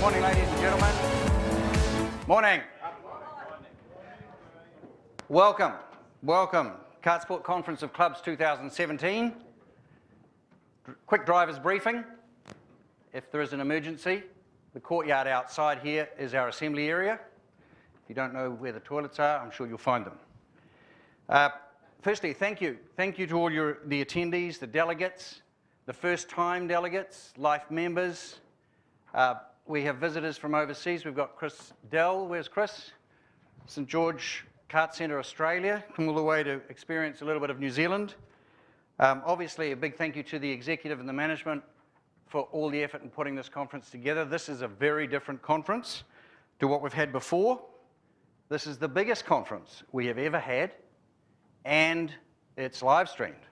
Morning, ladies and gentlemen. Morning. Welcome. Kartsport Conference of Clubs 2017. Quick driver's briefing. If there is an emergency, the courtyard outside here is our assembly area. If you don't know where the toilets are, I'm sure you'll find them. Firstly, thank you. Thank you to all the attendees, the delegates, the first-time delegates, life members. We have visitors from overseas. We've got Chris Dell. Where's Chris? St George Kart Centre, Australia. Come all the way to experience a little bit of New Zealand. Obviously, a big thank you to the executive and the management for all the effort in putting this conference together. This is a very different conference to what we've had before. This is the biggest conference we have ever had, and it's live streamed.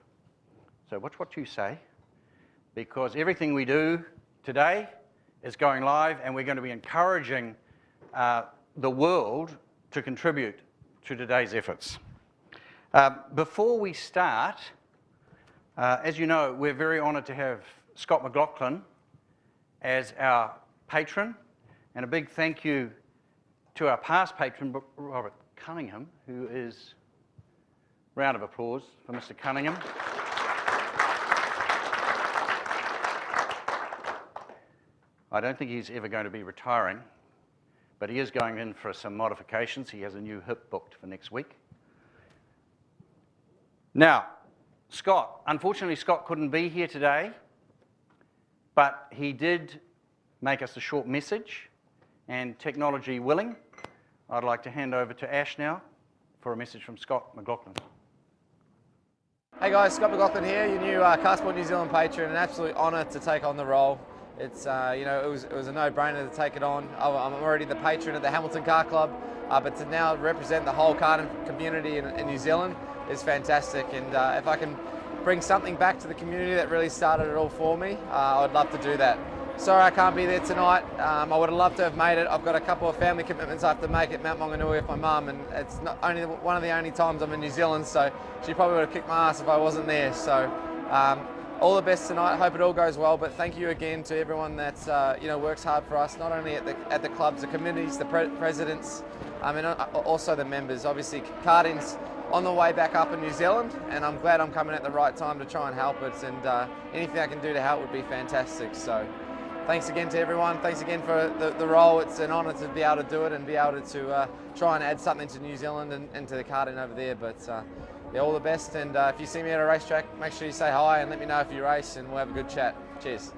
So watch what you say, because everything we do today is going live, and we're going to be encouraging the world to contribute to today's efforts. Before we start, as you know, we're very honoured to have Scott McLaughlin as our patron, and a big thank you to our past patron, Robert Cunningham, who is, round of applause for Mr. Cunningham. I don't think he's ever going to be retiring, but he is going in for some modifications. He has a new hip booked for next week. Now, Scott, unfortunately Scott couldn't be here today, but he did make us a short message, and technology willing, I'd like to hand over to Ash now for a message from Scott McLaughlin. Hey guys, Scott McLaughlin here, your new Kartsport New Zealand patron. An absolute honour to take on the role. It's it was a no-brainer to take it on. I'm already the patron at the Hamilton Kart Club, but to now represent the whole karting community in New Zealand is fantastic. And if I can bring something back to the community that really started it all for me, I would love to do that. Sorry I can't be there tonight. I would have loved to have made it. I've got a couple of family commitments I have to make at Mount Maunganui with my mum, and it's not only one of the only times I'm in New Zealand, so she probably would have kicked my ass if I wasn't there. So all the best tonight. Hope it all goes well. But thank you again to everyone that works hard for us, not only at the clubs, the committees, the presidents, and also the members. Obviously, karting's on the way back up in New Zealand, and I'm glad I'm coming at the right time to try and help it. And anything I can do to help would be fantastic. So thanks again to everyone. Thanks again for the role. It's an honour to be able to do it and be able to try and add something to New Zealand and to the karting over there. But yeah, all the best, and if you see me at a racetrack, make sure you say hi and let me know if you race, and we'll have a good chat. Cheers.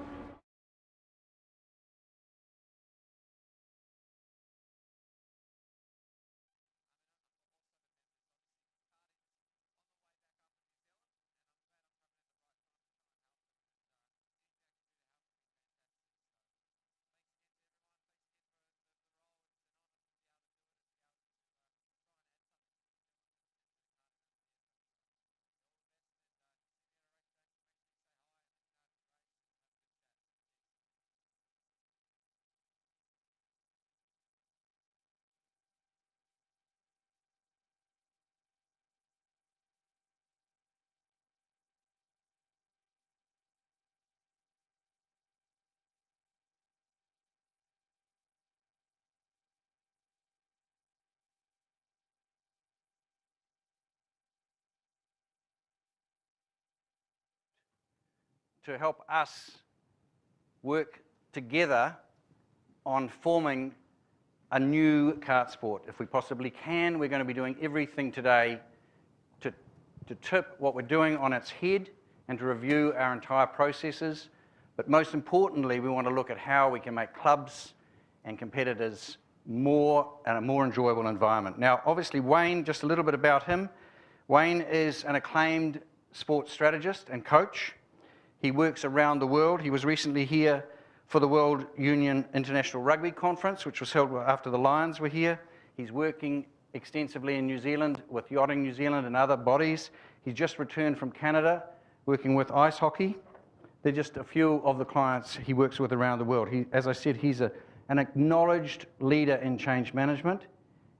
To help us work together on forming a new kart sport. If we possibly can, we're going to be doing everything today to tip what we're doing on its head and to review our entire processes. But most importantly, we want to look at how we can make clubs and competitors a more enjoyable environment. Now, obviously, Wayne, just a little bit about him. Wayne is an acclaimed sports strategist and coach. He works around the world. He was recently here for the World Union International Rugby Conference, which was held after the Lions were here. He's working extensively in New Zealand with Yachting New Zealand and other bodies. He's just returned from Canada, working with ice hockey. They're just a few of the clients he works with around the world. As I said, he's an acknowledged leader in change management,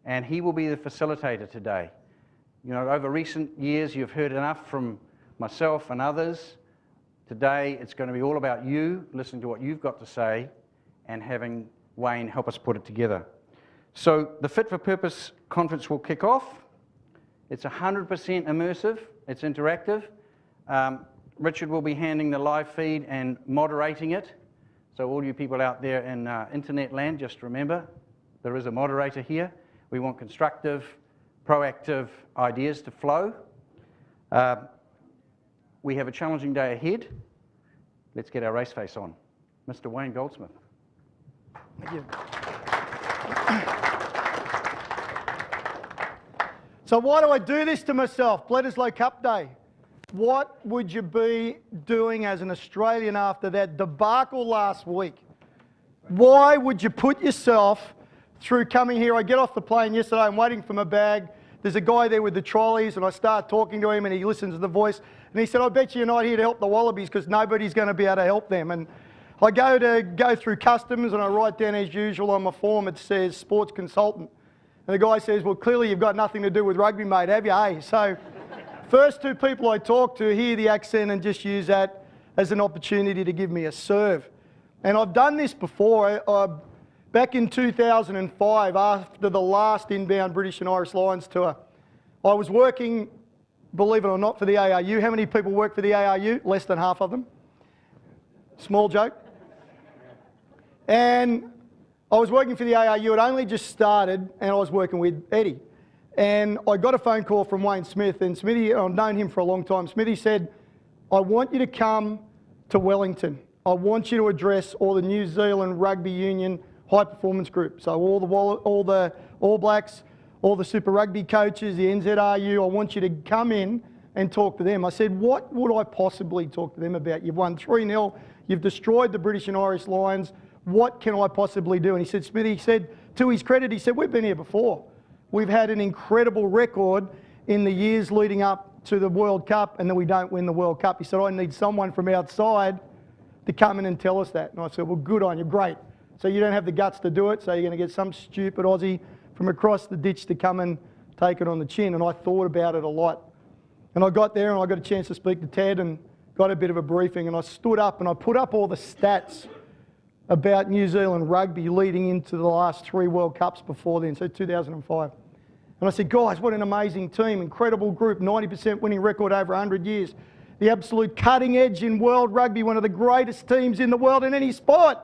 and he will be the facilitator today. You know, over recent years, you've heard enough from myself and others. Today, it's going to be all about you, listening to what you've got to say, and having Wayne help us put it together. So the Fit for Purpose conference will kick off. It's 100% immersive, it's interactive. Richard will be handling the live feed and moderating it. So all you people out there in internet land, just remember, there is a moderator here. We want constructive, proactive ideas to flow. We have a challenging day ahead. Let's get our race face on. Mr. Wayne Goldsmith. Thank you. So why do I do this to myself? Bledisloe Cup Day. What would you be doing as an Australian after that debacle last week? Why would you put yourself through coming here? I get off the plane yesterday, I'm waiting for my bag. There's a guy there with the trolleys and I start talking to him and he listens to the voice and he said, I bet you're not here to help the Wallabies because nobody's going to be able to help them. And I go through customs and I write down as usual on my form, it says sports consultant. And the guy says, well, clearly you've got nothing to do with rugby, mate, have you, eh? So first two people I talk to hear the accent and just use that as an opportunity to give me a serve. And I've done this before. Back in 2005, after the last inbound British and Irish Lions tour, I was working, believe it or not, for the ARU. How many people work for the ARU? Less than half of them. Small joke. And I was working for the ARU. It only just started, and I was working with Eddie. And I got a phone call from Wayne Smith, and Smithy, I've known him for a long time. Smithy said, I want you to come to Wellington. I want you to address all the New Zealand Rugby Union high performance group. So all the All Blacks, all the Super Rugby coaches, the NZRU, I want you to come in and talk to them. I said, what would I possibly talk to them about? You've won 3-0, you've destroyed the British and Irish Lions. What can I possibly do? And he said, Smithy, he said, to his credit, he said, we've been here before. We've had an incredible record in the years leading up to the World Cup, and then we don't win the World Cup. He said, I need someone from outside to come in and tell us that. And I said, well, good on you, great. So you don't have the guts to do it, so you're going to get some stupid Aussie from across the ditch to come and take it on the chin. And I thought about it a lot. And I got there and I got a chance to speak to Ted and got a bit of a briefing, and I stood up and I put up all the stats about New Zealand rugby leading into the last 3 World Cups before then, so 2005. And I said, guys, what an amazing team, incredible group, 90% winning record over 100 years. The absolute cutting edge in world rugby, one of the greatest teams in the world in any sport.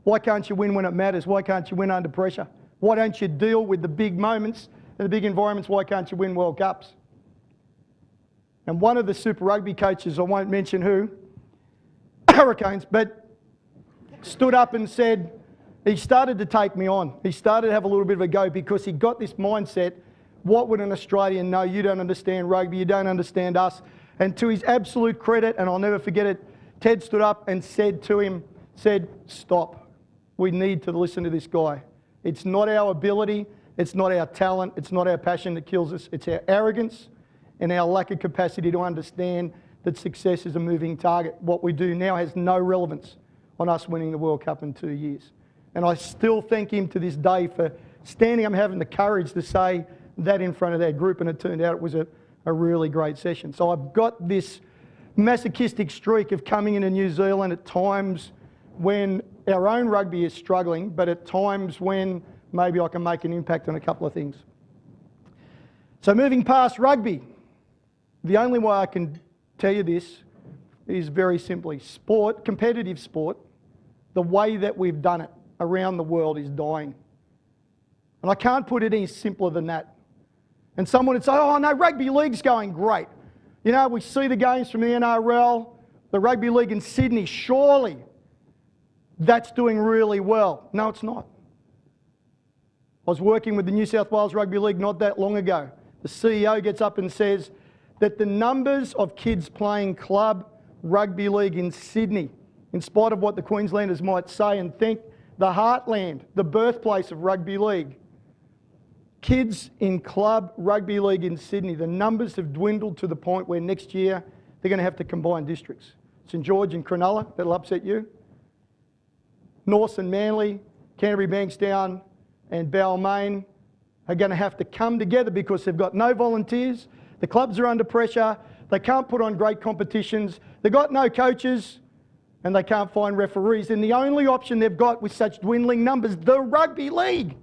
Why can't you win when it matters? Why can't you win under pressure? Why don't you deal with the big moments and the big environments? Why can't you win World Cups? And one of the Super Rugby coaches, I won't mention who, Hurricanes, but stood up and said, he started to take me on. He started to have a little bit of a go because he got this mindset, what would an Australian know? You don't understand rugby, you don't understand us. And to his absolute credit, and I'll never forget it, Ted stood up and said to him, stop. We need to listen to this guy. It's not our ability, it's not our talent, it's not our passion that kills us. It's our arrogance and our lack of capacity to understand that success is a moving target. What we do now has no relevance on us winning the World Cup in 2 years. And I still thank him to this day for standing up and having the courage to say that in front of that group, and it turned out it was a really great session. So I've got this masochistic streak of coming into New Zealand at times when our own rugby is struggling, but at times when maybe I can make an impact on a couple of things. So moving past rugby, the only way I can tell you this is very simply, sport, competitive sport, the way that we've done it around the world is dying. And I can't put it any simpler than that. And someone would say, oh no, rugby league's going great. You know, we see the games from the NRL, the rugby league in Sydney, surely that's doing really well. No, it's not. I was working with the New South Wales Rugby League not that long ago. The CEO gets up and says that the numbers of kids playing club rugby league in Sydney, in spite of what the Queenslanders might say and think, the heartland, the birthplace of rugby league, kids in club rugby league in Sydney, the numbers have dwindled to the point where next year they're going to have to combine districts. St George and Cronulla, that'll upset you. North and Manly, Canterbury Bankstown and Balmain are going to have to come together because they've got no volunteers, the clubs are under pressure, they can't put on great competitions, they've got no coaches, and they can't find referees, then the only option they've got with such dwindling numbers, the rugby league,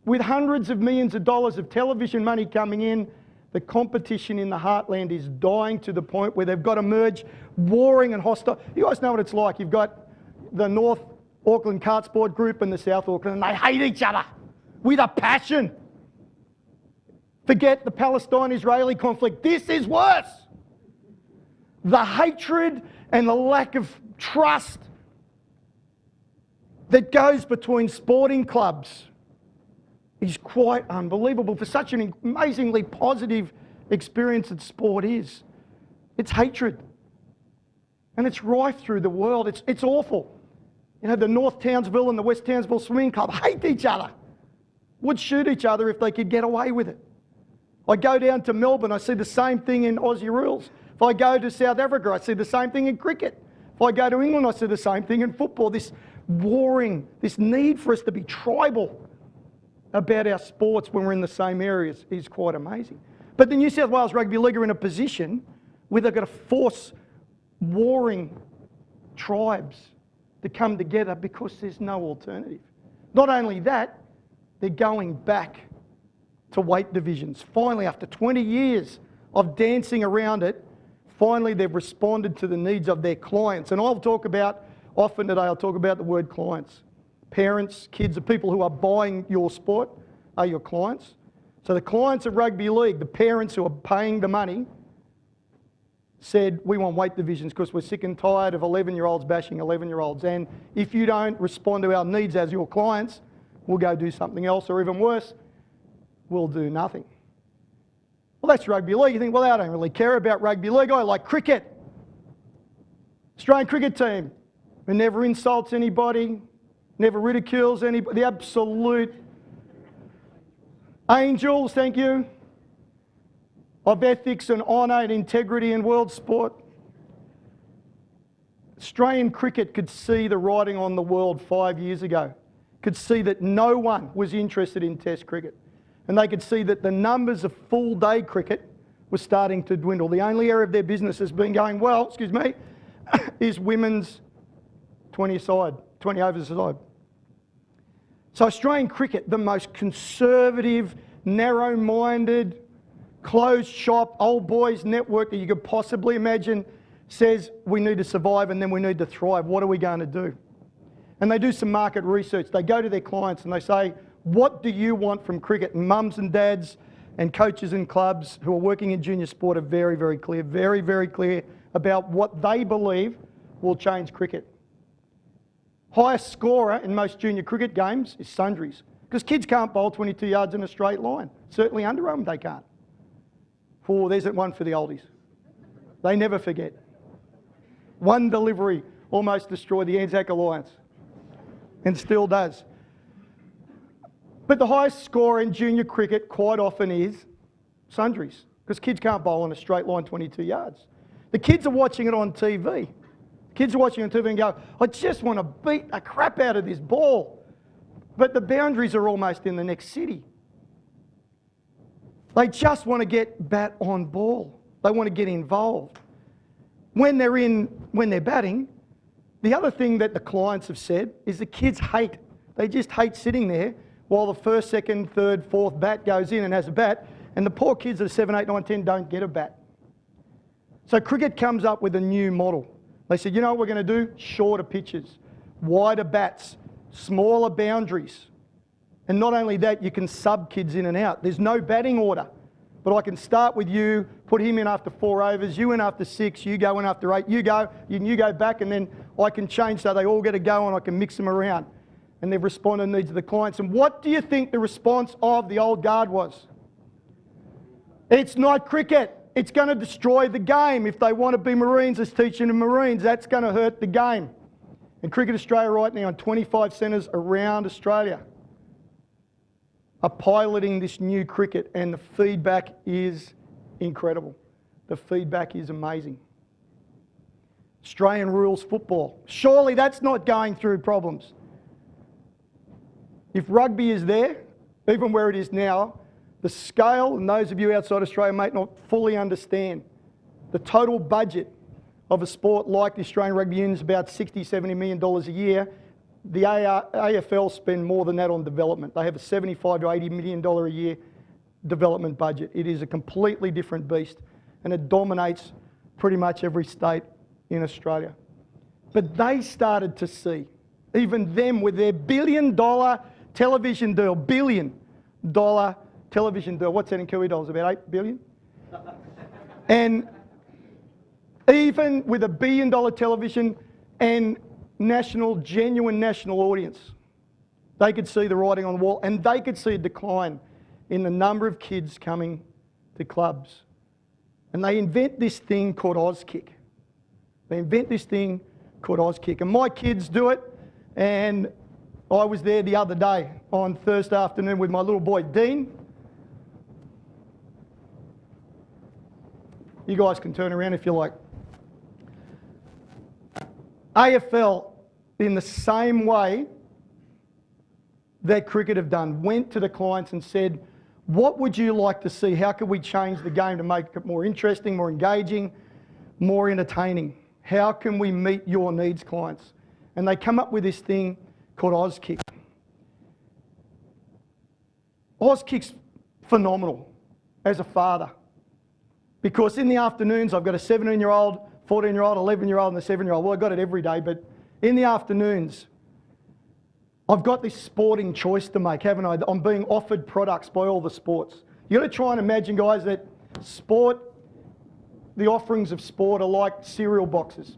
with hundreds of millions of dollars of television money coming in, the competition in the heartland is dying to the point where they've got to merge warring and hostile. You guys know what it's like. You've got the North Auckland Kartsport group and the South Auckland, and they hate each other with a passion. Forget the Palestine-Israeli conflict. This is worse. The hatred and the lack of trust that goes between sporting clubs is quite unbelievable for such an amazingly positive experience that sport is. It's hatred. And it's rife through the world. It's awful. You know, the North Townsville and the West Townsville Swimming Club hate each other. Would shoot each other if they could get away with it. I go down to Melbourne, I see the same thing in Aussie rules. If I go to South Africa, I see the same thing in cricket. If I go to England, I see the same thing in football. This warring, this need for us to be tribal about our sports when we're in the same areas is quite amazing. But the New South Wales Rugby League are in a position where they've got to force warring tribes to come together because there's no alternative. Not only that, they're going back to weight divisions. Finally, after 20 years of dancing around it, finally they've responded to the needs of their clients. And I'll talk about the word clients. Parents, kids, the people who are buying your sport are your clients. So the clients of rugby league, the parents who are paying the money, said, we want weight divisions because we're sick and tired of 11-year-olds bashing 11-year-olds. And if you don't respond to our needs as your clients, we'll go do something else, or even worse, we'll do nothing. Well, that's rugby league. You think, well, I don't really care about rugby league. I like cricket. Australian cricket team who never insults anybody, never ridicules anybody. The absolute angels, thank you, of ethics and honour and integrity in world sport. Australian cricket could see the writing on the world 5 years ago, could see that no one was interested in Test cricket. And they could see that the numbers of full-day cricket were starting to dwindle. The only area of their business has been going well, is women's 20 overs side. So Australian cricket, the most conservative, narrow-minded, closed shop, old boys network that you could possibly imagine, says we need to survive and then we need to thrive. What are we going to do? And they do some market research. They go to their clients and they say, what do you want from cricket? And mums and dads and coaches and clubs who are working in junior sport are very, very clear about what they believe will change cricket. Highest scorer in most junior cricket games is sundries, because kids can't bowl 22 yards in a straight line. Certainly underarm they can't. There's one for the oldies. They never forget. One delivery almost destroyed the Anzac Alliance, and still does. But the highest score in junior cricket quite often is sundries, because kids can't bowl on a straight line 22 yards. The kids are watching it on TV. Kids are watching it on TV and go, I just want to beat the crap out of this ball. But the boundaries are almost in the next city. They just want to get bat on ball. They want to get involved. When they're batting, the other thing that the clients have said is the kids they just hate sitting there while the first, second, third, fourth bat goes in and has a bat, and the poor kids that are 7, 8, 9, 10 don't get a bat. So cricket comes up with a new model. They said, you know what we're going to do? Shorter pitches, wider bats, smaller boundaries. And not only that, you can sub kids in and out. There's no batting order. But I can start with you, put him in after 4 overs, you in after 6, you go in after 8, you go back, and then I can change so they all get a go and I can mix them around. And they've responded to the needs of the clients. And what do you think the response of the old guard was? It's not cricket. It's going to destroy the game. If they want to be Marines, it's teaching them Marines. That's going to hurt the game. And Cricket Australia right now in 25 centres around Australia are piloting this new cricket, and the feedback is incredible. The feedback is amazing. Australian rules football. Surely that's not going through problems. If rugby is there, even where it is now, the scale, and those of you outside Australia may not fully understand, the total budget of a sport like the Australian Rugby Union is about $60, $70 million a year. The AFL spend more than that on development. They have a $75 to $80 million a year development budget. It is a completely different beast, and it dominates pretty much every state in Australia. But they started to see, even them with their $1 billion television deal, $1 billion television deal, what's that in Kiwi dollars, about 8 billion? And even with $1 billion television and genuine national audience, they could see the writing on the wall, and they could see a decline in the number of kids coming to clubs. And they invent this thing called Auskick. And my kids do it, and I was there the other day on Thursday afternoon with my little boy Dean. You guys can turn around if you like. AFL, in the same way that cricket have done, went to the clients and said, what would you like to see? How could we change the game to make it more interesting, more engaging, more entertaining? How can we meet your needs, clients? And they come up with this thing called Auskick. Auskick's phenomenal as a father, because in the afternoons I've got a 17-year-old, 14-year-old, 11-year-old and a 7-year-old. Well, I've got it every day, but in the afternoons I've got this sporting choice to make, haven't I? I'm being offered products by all the sports. You've got to try and imagine, guys, that the offerings of sport are like cereal boxes.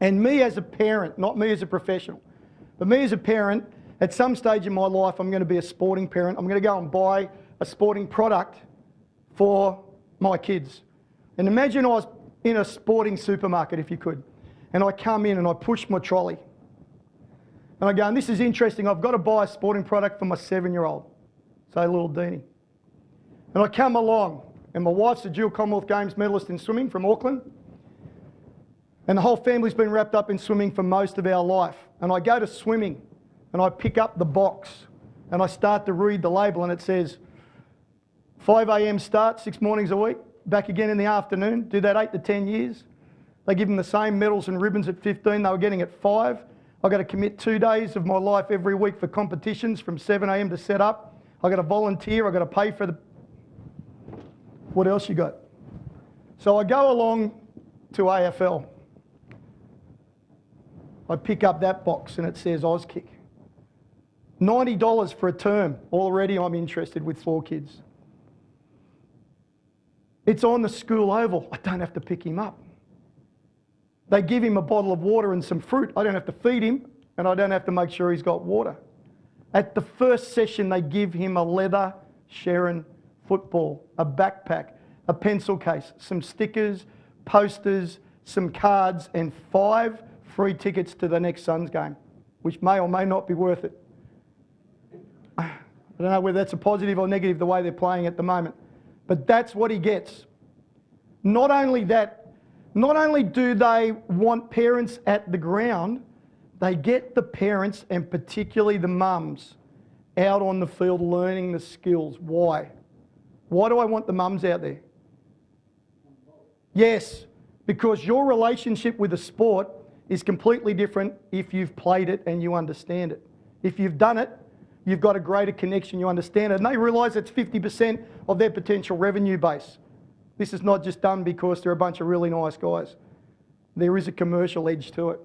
And me as a parent, not me as a professional, but me as a parent, at some stage in my life, I'm going to be a sporting parent. I'm going to go and buy a sporting product for my kids. And imagine I was in a sporting supermarket, if you could, and I come in and I push my trolley. And I go, and this is interesting, I've got to buy a sporting product for my 7-year-old, say little Deanie. And I come along, and my wife's a dual Commonwealth Games medalist in swimming from Auckland, and the whole family's been wrapped up in swimming for most of our life. And I go to swimming, and I pick up the box, and I start to read the label, and it says, 5 a.m. start, 6 mornings a week, back again in the afternoon, do that 8 to 10 years. They give them the same medals and ribbons at 15 they were getting at 5. I've got to commit 2 days of my life every week for competitions from 7 a.m. to set up. I've got to volunteer, I've got to pay for the... What else you got? So I go along to AFL. I pick up that box and it says Auskick. $90 for a term. Already I'm interested with 4 kids. It's on the school oval. I don't have to pick him up. They give him a bottle of water and some fruit. I don't have to feed him, and I don't have to make sure he's got water. At the first session, they give him a leather Sherrin football, a backpack, a pencil case, some stickers, posters, some cards, and 5 free tickets to the next Suns game, which may or may not be worth it. I don't know whether that's a positive or negative the way they're playing at the moment, but that's what he gets. Not only that, not only do they want parents at the ground, they get the parents, and particularly the mums, out on the field learning the skills. Why? Why do I want the mums out there? Yes, because your relationship with the sport is completely different if you've played it and you understand it. If you've done it, you've got a greater connection, you understand it, and they realise it's 50% of their potential revenue base. This is not just done because they're a bunch of really nice guys. There is a commercial edge to it.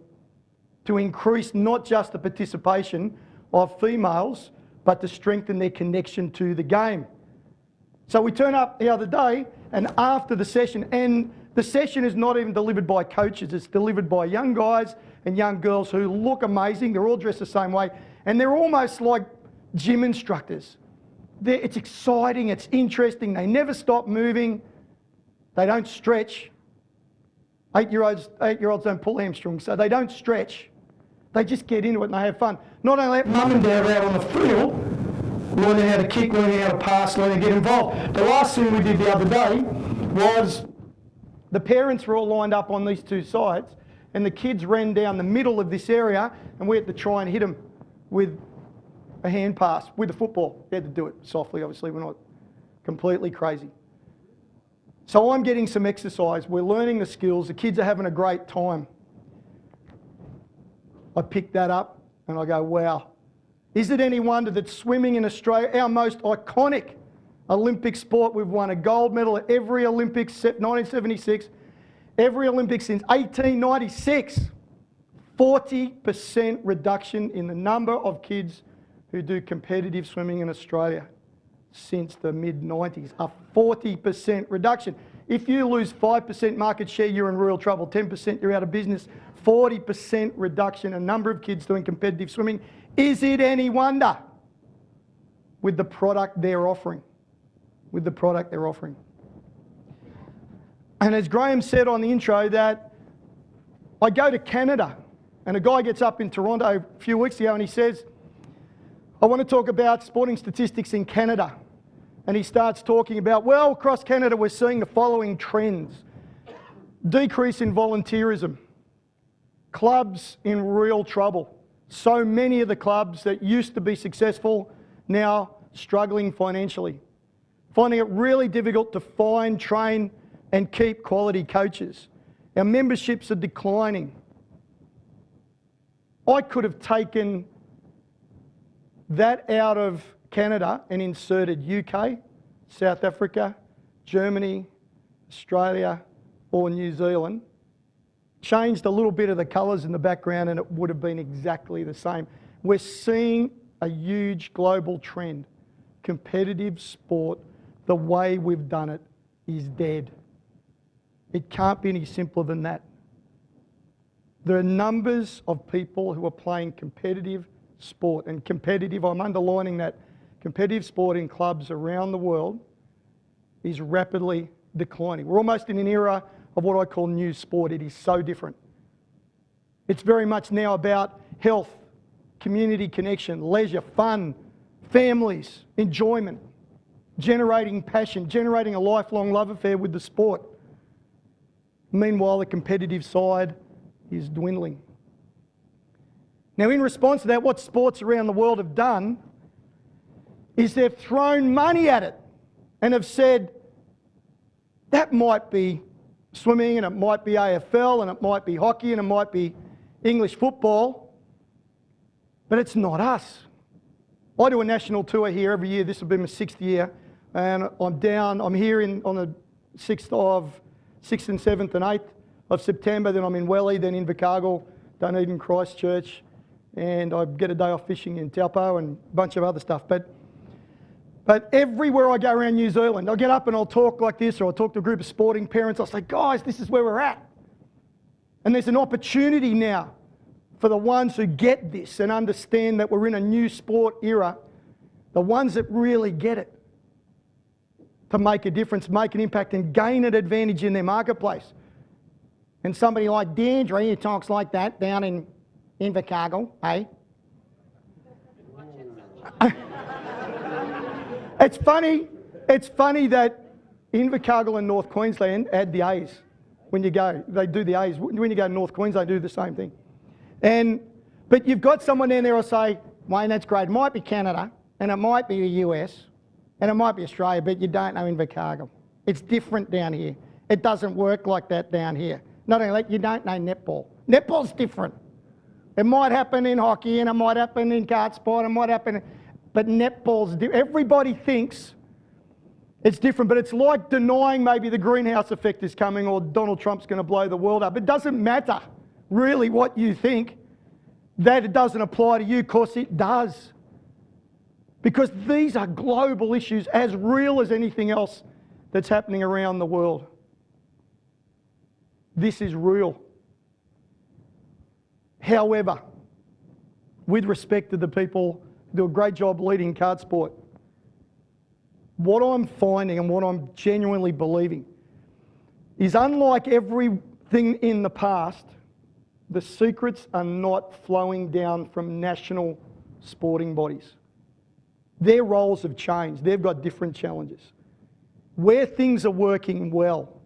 To increase not just the participation of females, but to strengthen their connection to the game. So we turn up the other day, and after the session, and the session is not even delivered by coaches, it's delivered by young guys and young girls who look amazing. They're all dressed the same way, and they're almost like gym instructors. It's exciting, it's interesting, they never stop moving. They don't stretch. 8-year-olds don't pull hamstrings, so they don't stretch. They just get into it and they have fun. Not only that, mum and dad are out on the field, learning how to kick, learning how to pass, learning to get involved. The last thing we did the other day was the parents were all lined up on these 2 sides, and the kids ran down the middle of this area, and we had to try and hit them with a hand pass, with a football. We had to do it softly, obviously, we're not completely crazy. So I'm getting some exercise. We're learning the skills. The kids are having a great time. I pick that up and I go, wow. Is it any wonder that swimming in Australia, our most iconic Olympic sport, we've won a gold medal at every Olympics, 1976, every Olympics since 1896. 40% reduction in the number of kids who do competitive swimming in Australia since the mid-90s. A 40% reduction. If you lose 5% market share, you're in real trouble. 10%, you're out of business. 40% reduction in number of kids doing competitive swimming. Is it any wonder with the product they're offering? With the product they're offering. And as Graham said on the intro, that I go to Canada, and a guy gets up in Toronto a few weeks ago and he says, I want to talk about sporting statistics in Canada. And he starts talking about, well, across Canada we're seeing the following trends. Decrease in volunteerism. Clubs in real trouble. So many of the clubs that used to be successful now struggling financially. Finding it really difficult to find, train and keep quality coaches. Our memberships are declining. I could have taken that out of Canada and inserted UK, South Africa, Germany, Australia or New Zealand, changed a little bit of the colours in the background and it would have been exactly the same. We're seeing a huge global trend. Competitive sport, the way we've done it, is dead. It can't be any simpler than that. There are numbers of people who are playing competitive sport, and competitive, I'm underlining that, competitive sport in clubs around the world is rapidly declining. We're almost in an era of what I call new sport. It is so different. It's very much now about health, community connection, leisure, fun, families, enjoyment, generating passion, generating a lifelong love affair with the sport. Meanwhile, the competitive side is dwindling. Now, in response to that, what sports around the world have done is they've thrown money at it and have said, that might be swimming and it might be AFL and it might be hockey and it might be English football, but it's not us. I do a national tour here every year. This will be my 6th year, and I'm here on the 6th and 7th and 8th of September, then I'm in Welly, then Invercargill, Dunedin, Christchurch, and I get a day off fishing in Taupo and a bunch of other stuff. But everywhere I go around New Zealand, I'll get up and I'll talk like this, or I'll talk to a group of sporting parents. I'll say, guys, this is where we're at. And there's an opportunity now for the ones who get this and understand that we're in a new sport era, the ones that really get it, to make a difference, make an impact and gain an advantage in their marketplace. And somebody like Deandra, who talks like that down in Invercargill, eh? It's funny that Invercargill and North Queensland add the A's when you go. They do the A's. When you go to North Queensland, they do the same thing. But you've got someone down there who'll say, Wayne, that's great. It might be Canada, and it might be the US, and it might be Australia, but you don't know Invercargill. It's different down here. It doesn't work like that down here. Not only that, you don't know netball. Netball's different. It might happen in hockey, and it might happen in kart sport, it might happen, but netball's different. Everybody thinks it's different, but it's like denying maybe the greenhouse effect is coming or Donald Trump's going to blow the world up. It doesn't matter really what you think, that it doesn't apply to you, because it does. Because these are global issues as real as anything else that's happening around the world. This is real. However, with respect to the people who do a great job leading kart sport, what I'm finding and what I'm genuinely believing is, unlike everything in the past, the secrets are not flowing down from national sporting bodies. Their roles have changed. They've got different challenges. Where things are working well,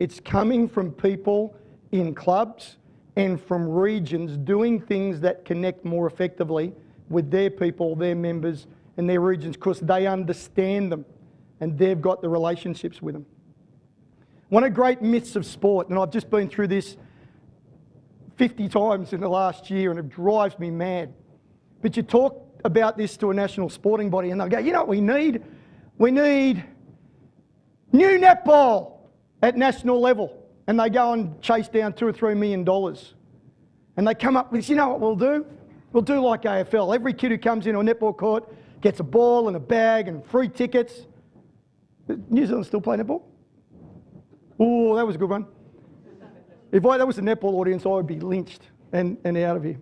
it's coming from people in clubs and from regions doing things that connect more effectively with their people, their members and their regions, because they understand them and they've got the relationships with them. One of the great myths of sport, and I've just been through this 50 times in the last year and it drives me mad. But you talk about this to a national sporting body and they'll go, you know what we need? We need new netball at national level. And they go and chase down $2 or $3 million. And they come up with, you know what we'll do? We'll do like AFL. Every kid who comes into a netball court gets a ball and a bag and free tickets. New Zealand still play netball? Oh, that was a good one. If that was the netball audience, I would be lynched and out of here.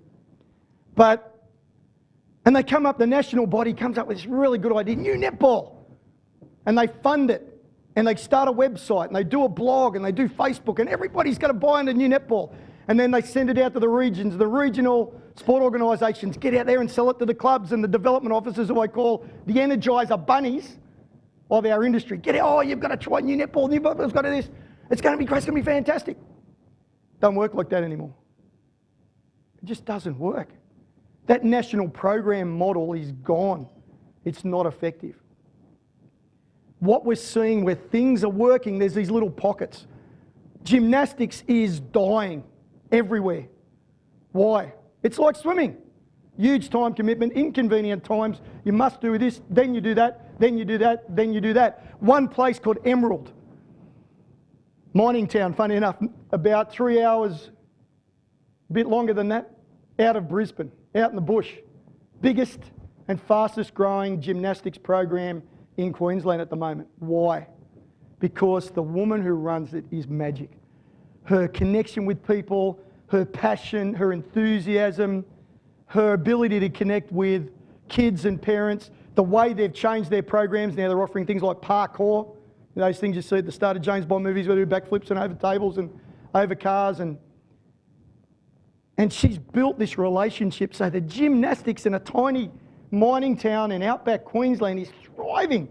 And they come up, the national body comes up with this really good idea, new netball. And they fund it. And they start a website and they do a blog and they do Facebook and everybody's going to buy into new netball. And then they send it out to the regions. The regional sport organisations get out there and sell it to the clubs and the development officers who I call the Energizer bunnies of our industry. Get out, oh, you've got to try new netball, new netball's got to do this. It's going to be great, it's going to be fantastic. Don't work like that anymore. It just doesn't work. That national program model is gone. It's not effective. What we're seeing where things are working, there's these little pockets. Gymnastics is dying everywhere. Why? It's like swimming. Huge time commitment, inconvenient times. You must do this, then you do that, then you do that, then you do that. One place called Emerald, mining town, funny enough, about 3 hours, a bit longer than that, out of Brisbane, out in the bush. Biggest and fastest growing gymnastics program in Queensland at the moment. Why? Because the woman who runs it is magic. Her connection with people, her passion, her enthusiasm, her ability to connect with kids and parents, the way they've changed their programs. Now they're offering things like parkour, those things you see at the start of James Bond movies where they do backflips and over tables and over cars. And she's built this relationship so the gymnastics in a tiny mining town in outback Queensland is thriving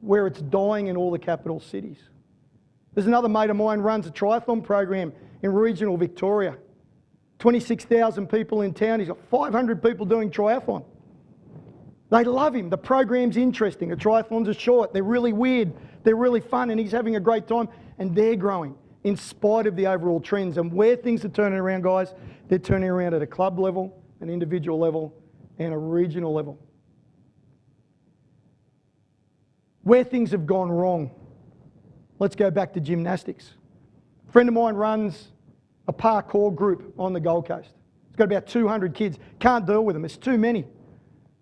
where it's dying in all the capital cities. There's another mate of mine runs a triathlon program in regional Victoria. 26,000 people in town. He's got 500 people doing triathlon. They love him. The program's interesting. The triathlons are short. They're really weird. They're really fun and he's having a great time and they're growing in spite of the overall trends. And where things are turning around, guys, they're turning around at a club level, an individual level and a regional level. Where things have gone wrong, let's go back to gymnastics. A friend of mine runs a parkour group on the Gold Coast. It's got about 200 kids. Can't deal with them, it's too many.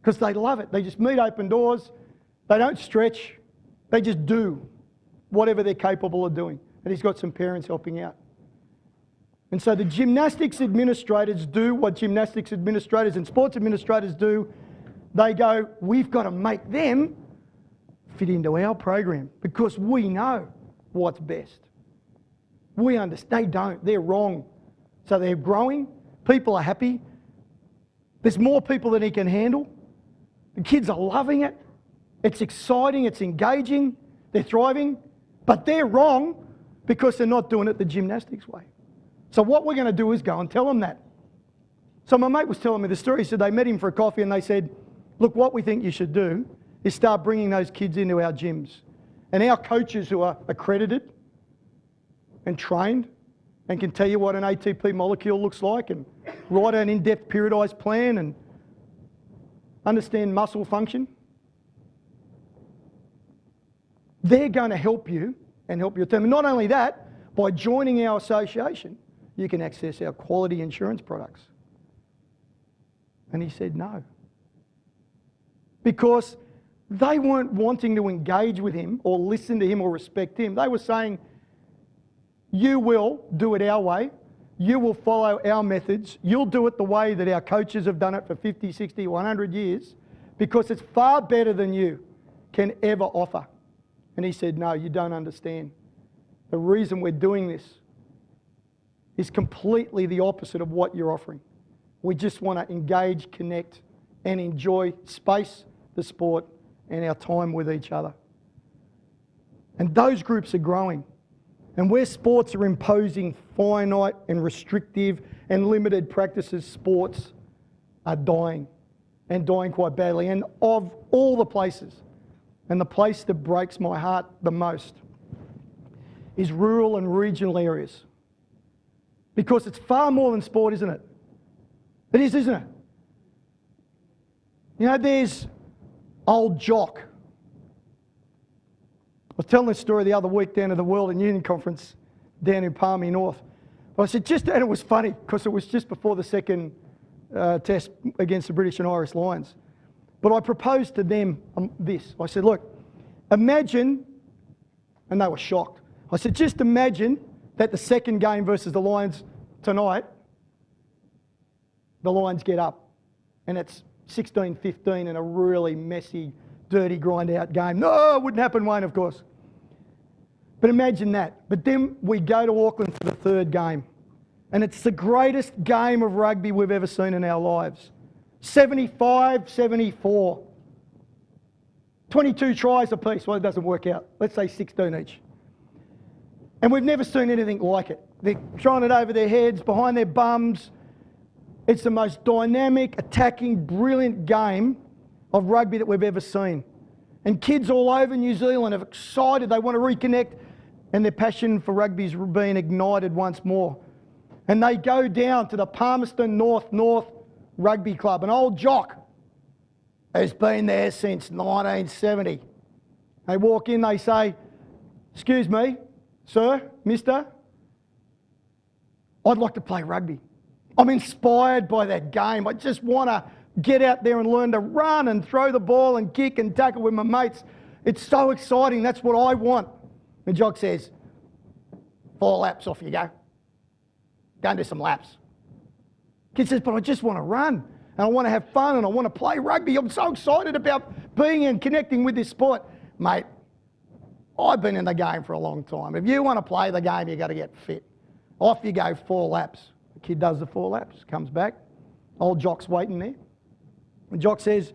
Because they love it. They just meet open doors, they don't stretch, they just do whatever they're capable of doing. And he's got some parents helping out. And so the gymnastics administrators do what gymnastics administrators and sports administrators do. They go, we've got to make them fit into our program because we know what's best. We understand. They don't. They're wrong. So they're growing. People are happy. There's more people than he can handle. The kids are loving it. It's exciting. It's engaging. They're thriving. But they're wrong because they're not doing it the gymnastics way. So what we're going to do is go and tell them that. So my mate was telling me the story. He said they met him for a coffee and they said, look, what we think you should do is start bringing those kids into our gyms. And our coaches who are accredited and trained and can tell you what an ATP molecule looks like and write an in-depth periodised plan and understand muscle function, they're going to help you and help your team. And not only that, by joining our association, you can access our quality insurance products. And he said no. Because they weren't wanting to engage with him or listen to him or respect him. They were saying, you will do it our way. You will follow our methods. You'll do it the way that our coaches have done it for 50, 60, 100 years because it's far better than you can ever offer. And he said, no, you don't understand. The reason we're doing this is completely the opposite of what you're offering. We just want to engage, connect, and enjoy space, the sport, and our time with each other. And those groups are growing. And where sports are imposing finite and restrictive and limited practices, sports are dying and dying quite badly. And of all the places, and the place that breaks my heart the most is rural and regional areas. Because it's far more than sport, isn't it? It is, isn't it? You know, there's old Jock. I was telling this story the other week down at the World and Union Conference down in Palmy North. I said and it was funny because it was just before the second test against the British and Irish Lions. But I proposed to them this. I said, look, imagine, and they were shocked. I said, just imagine that the second game versus the Lions tonight, the Lions get up and it's 16-15 in a really messy, dirty, grind-out game. No, it wouldn't happen, Wayne, of course. But imagine that. But then we go to Auckland for the third game. And it's the greatest game of rugby we've ever seen in our lives. 75-74. 22 tries apiece. Well, it doesn't work out. Let's say 16 each. And we've never seen anything like it. They're throwing it over their heads, behind their bums. It's the most dynamic, attacking, brilliant game of rugby that we've ever seen. And kids all over New Zealand are excited. They want to reconnect, and their passion for rugby is being ignited once more. And they go down to the Palmerston North Rugby Club, an old Jock who's been there since 1970. They walk in, they say, excuse me, sir, mister, I'd like to play rugby. I'm inspired by that game. I just want to get out there and learn to run and throw the ball and kick and tackle with my mates. It's so exciting. That's what I want. And Jock says, 4 laps, off you go. Go and do some laps. Kid says, but I just want to run and I want to have fun and I want to play rugby. I'm so excited about being and connecting with this sport. Mate, I've been in the game for a long time. If you want to play the game, you've got to get fit. Off you go, 4 laps. The kid does the 4 laps, comes back. Old Jock's waiting there. And Jock says,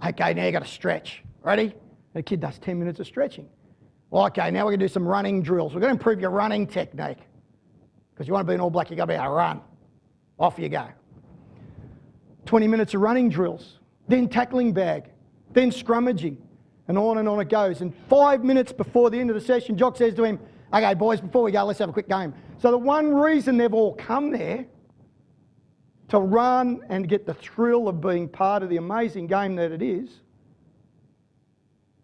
okay, now you got to stretch. Ready? And the kid does 10 minutes of stretching. Well, okay, now we're going to do some running drills. We're going to improve your running technique. Because you want to be an All Black, you've got to be able to run. Off you go. 20 minutes of running drills, then tackling bag, then scrummaging, and on it goes. And 5 minutes before the end of the session, Jock says to him, okay, boys, before we go, let's have a quick game. So the one reason they've all come there to run and get the thrill of being part of the amazing game that it is,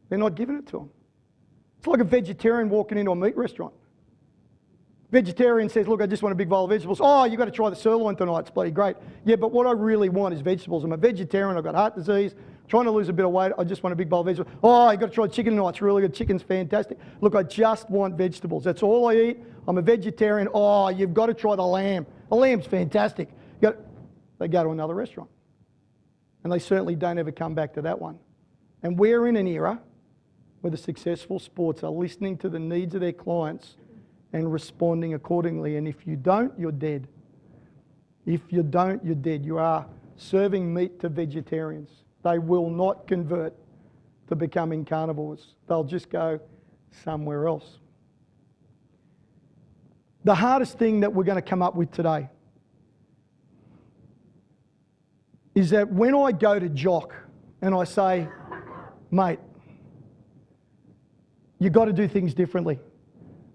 they're not giving it to them. It's like a vegetarian walking into a meat restaurant. Vegetarian says, look, I just want a big bowl of vegetables. Oh, you've got to try the sirloin tonight. It's bloody great. Yeah, but what I really want is vegetables. I'm a vegetarian. I've got heart disease. Trying to lose a bit of weight. I just want a big bowl of vegetables. Oh, you've got to try chicken tonight. It's really good. Chicken's fantastic. Look, I just want vegetables. That's all I eat. I'm a vegetarian. Oh, you've got to try the lamb. The lamb's fantastic. They go to another restaurant. And they certainly don't ever come back to that one. And we're in an era where the successful sports are listening to the needs of their clients and responding accordingly. And if you don't, you're dead. If you don't, you're dead. You are serving meat to vegetarians. They will not convert to becoming carnivores. They'll just go somewhere else. The hardest thing that we're going to come up with today is that when I go to Jock and I say, mate, you've got to do things differently.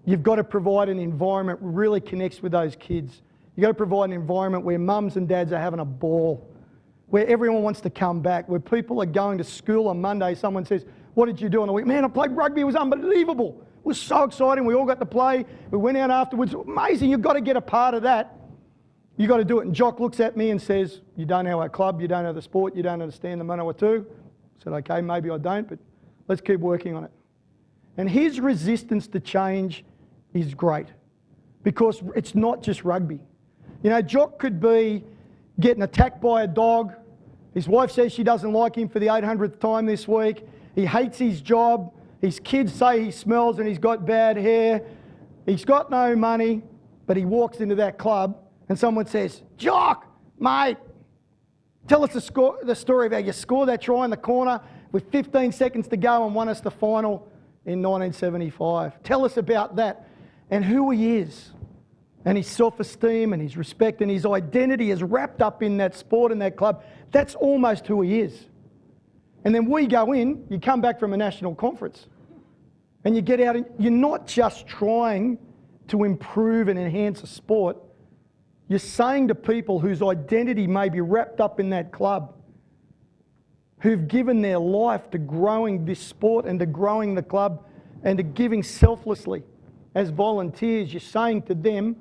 You've got to provide an environment that really connects with those kids. You've got to provide an environment where mums and dads are having a ball, where everyone wants to come back, where people are going to school on Monday. Someone says, what did you do on the week? Man, I played rugby. It was unbelievable. It was so exciting. We all got to play. We went out afterwards. Amazing. You've got to get a part of that. You've got to do it. And Jock looks at me and says, you don't know our club. You don't know the sport. You don't understand the Manawatu. I said, okay, maybe I don't, but let's keep working on it. And his resistance to change is great because it's not just rugby. You know, Jock could be getting attacked by a dog. His wife says she doesn't like him for the 800th time this week. He hates his job. His kids say he smells and he's got bad hair. He's got no money, but he walks into that club and someone says, Jock, mate, tell us the story of how you scored that try in the corner with 15 seconds to go and won us the final in 1975. Tell us about that and who he is and his self-esteem and his respect and his identity is wrapped up in that sport and that club. That's almost who he is. And then we go in, you come back from a national conference and you get out and you're not just trying to improve and enhance a sport, you're saying to people whose identity may be wrapped up in that club, who've given their life to growing this sport and to growing the club and to giving selflessly as volunteers, you're saying to them,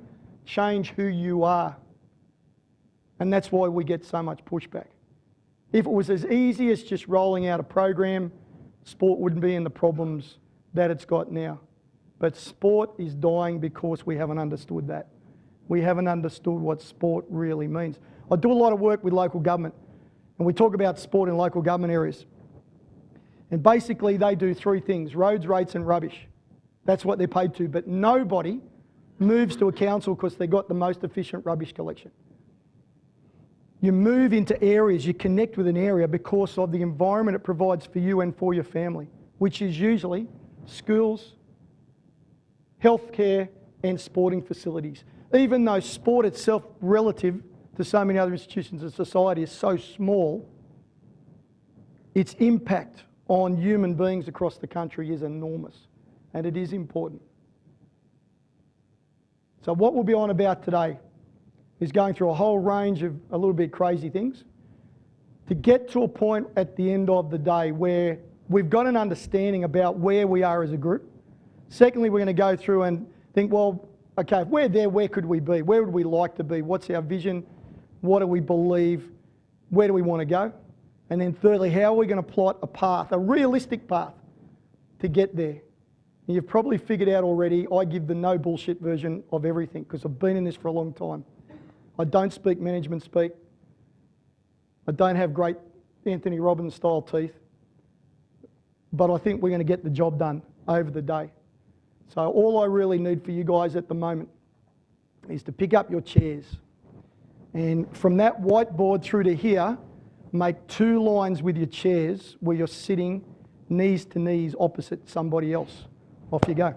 change who you are. And that's why we get so much pushback. If it was as easy as just rolling out a program, sport wouldn't be in the problems that it's got now. But sport is dying because we haven't understood that. We haven't understood what sport really means. I do a lot of work with local government, and we talk about sport in local government areas. And basically they do three things: roads, rates and rubbish. That's what they're paid to, but nobody moves to a council because they've got the most efficient rubbish collection. You move into areas, you connect with an area because of the environment it provides for you and for your family, which is usually schools, healthcare and sporting facilities. Even though sport itself, relative to so many other institutions of society, is so small, its impact on human beings across the country is enormous, and it is important. So what we'll be on about today is going through a whole range of a little bit crazy things to get to a point at the end of the day where we've got an understanding about where we are as a group. Secondly, we're going to go through and think, well, okay, if we're there, where could we be? Where would we like to be? What's our vision? What do we believe? Where do we want to go? And then thirdly, how are we going to plot a path, a realistic path to get there? And you've probably figured out already, I give the no bullshit version of everything because I've been in this for a long time. I don't speak management speak. I don't have great Anthony Robbins style teeth. But I think we're going to get the job done over the day. So all I really need for you guys at the moment is to pick up your chairs. And from that whiteboard through to here, make 2 lines with your chairs where you're sitting knees to knees opposite somebody else. Off you go.